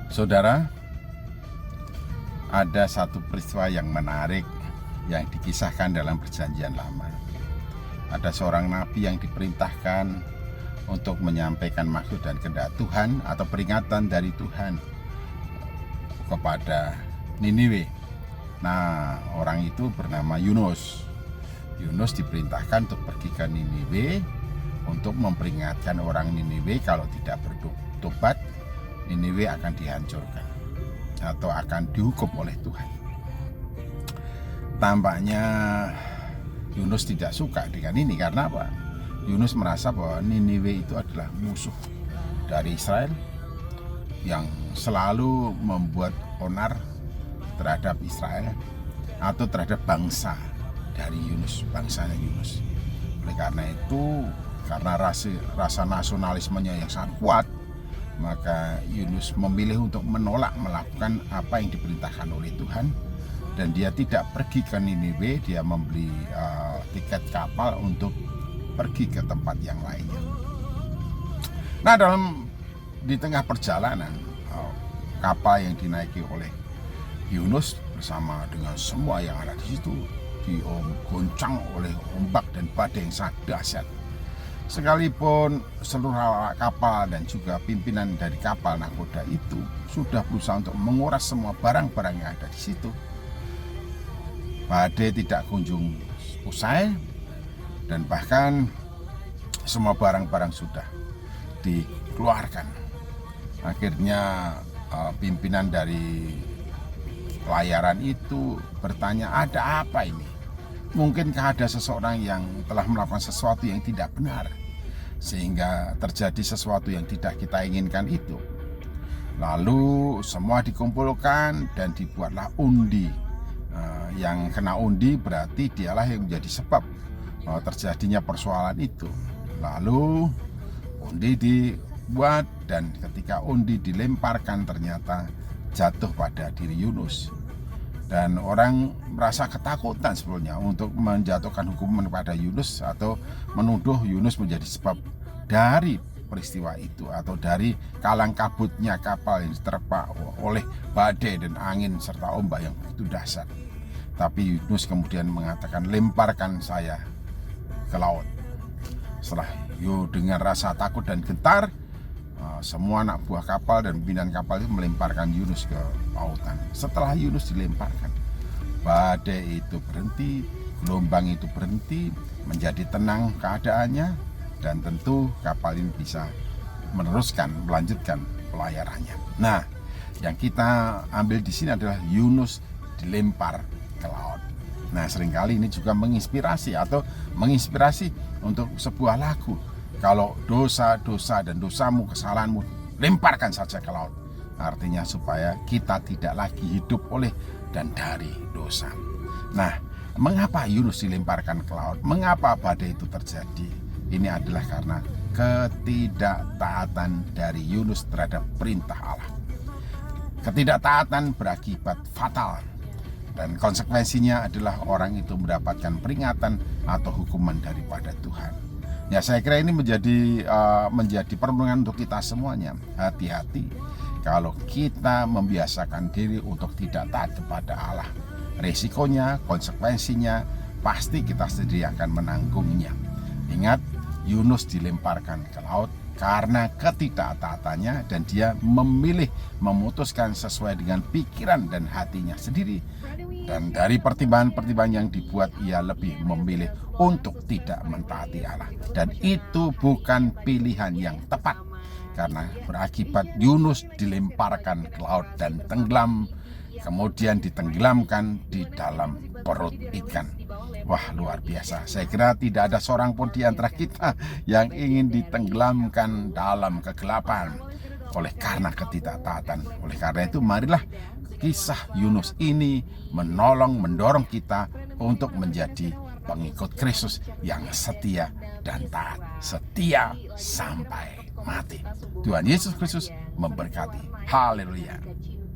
Saudara, ada satu peristiwa yang menarik yang dikisahkan dalam Perjanjian Lama. Ada seorang nabi yang diperintahkan untuk menyampaikan maksud dan kehendak Tuhan atau peringatan dari Tuhan kepada Niniwe. Nah, orang itu bernama Yunus. Yunus diperintahkan untuk pergi ke Niniwe untuk memperingatkan orang Niniwe kalau tidak bertobat, Niniwe akan dihancurkan atau akan dihukum oleh Tuhan. Tampaknya Yunus tidak suka dengan ini. Karena apa? Yunus merasa bahwa Niniwe itu adalah musuh dari Israel yang selalu membuat onar terhadap Israel atau terhadap bangsa dari Yunus, bangsanya Yunus. Oleh karena itu, karena rasa nasionalismenya yang sangat kuat, maka Yunus memilih untuk menolak melakukan apa yang diperintahkan oleh Tuhan, dan dia tidak pergi ke Niniwe. Dia membeli tiket kapal untuk pergi ke tempat yang lainnya. Nah, di tengah perjalanan, kapal yang dinaiki oleh Yunus bersama dengan semua yang ada di situ digoncang oleh ombak dan badai yang sangat dahsyat. Sekalipun seluruh awak kapal dan juga pimpinan dari kapal nakoda itu sudah berusaha untuk menguras semua barang-barang yang ada di situ, badai tidak kunjung usai, dan bahkan semua barang-barang sudah dikeluarkan. Akhirnya pimpinan dari pelayaran itu bertanya, ada apa ini? Mungkinkah ada seseorang yang telah melakukan sesuatu yang tidak benar sehingga terjadi sesuatu yang tidak kita inginkan itu? Lalu semua dikumpulkan dan dibuatlah undi. Yang kena undi berarti dialah yang menjadi sebab terjadinya persoalan itu. Lalu undi dibuat, dan ketika undi dilemparkan ternyata jatuh pada diri Yunus. Dan orang merasa ketakutan sebetulnya untuk menjatuhkan hukuman kepada Yunus atau menuduh Yunus menjadi sebab dari peristiwa itu atau dari kalang kabutnya kapal yang diterpa oleh badai dan angin serta ombak yang begitu dahsyat. Tapi Yunus kemudian mengatakan, lemparkan saya ke laut. Setelah dengan rasa takut dan gentar, semua anak buah kapal dan pimpinan kapal itu melemparkan Yunus ke lautan. Setelah Yunus dilemparkan, badai itu berhenti, gelombang itu berhenti, menjadi tenang keadaannya, dan tentu kapal ini bisa melanjutkan pelayarannya. Nah, yang kita ambil di sini adalah Yunus dilempar ke laut. Nah, seringkali ini juga menginspirasi untuk sebuah lagu. Kalau dosa-dosa dan dosamu, kesalahanmu, lemparkan saja ke laut. Artinya supaya kita tidak lagi hidup oleh dan dari dosa. Nah, mengapa Yunus dilemparkan ke laut? Mengapa badai itu terjadi? Ini adalah karena ketidaktaatan dari Yunus terhadap perintah Allah. Ketidaktaatan berakibat fatal, dan konsekuensinya adalah orang itu mendapatkan peringatan atau hukuman daripada Tuhan. Ya, saya kira ini menjadi perenungan untuk kita semuanya. Hati-hati kalau kita membiasakan diri untuk tidak taat kepada Allah. Resikonya, konsekuensinya pasti kita sendiri akan menanggungnya. Ingat, Yunus dilemparkan ke laut karena ketidaktaatannya, dan dia memilih memutuskan sesuai dengan pikiran dan hatinya sendiri. Dan dari pertimbangan-pertimbangan yang dibuat, ia lebih memilih untuk tidak mentaati Allah. Dan itu bukan pilihan yang tepat, karena berakibat Yunus dilemparkan ke laut dan tenggelam, kemudian ditenggelamkan di dalam perut ikan. Wah, luar biasa. Saya kira tidak ada seorang pun di antara kita yang ingin ditenggelamkan dalam kegelapan oleh karena ketidaktaatan. Oleh karena itu, marilah kisah Yunus ini mendorong kita untuk menjadi pengikut Kristus yang setia dan taat, setia sampai mati. Tuhan Yesus Kristus memberkati. Haleluya.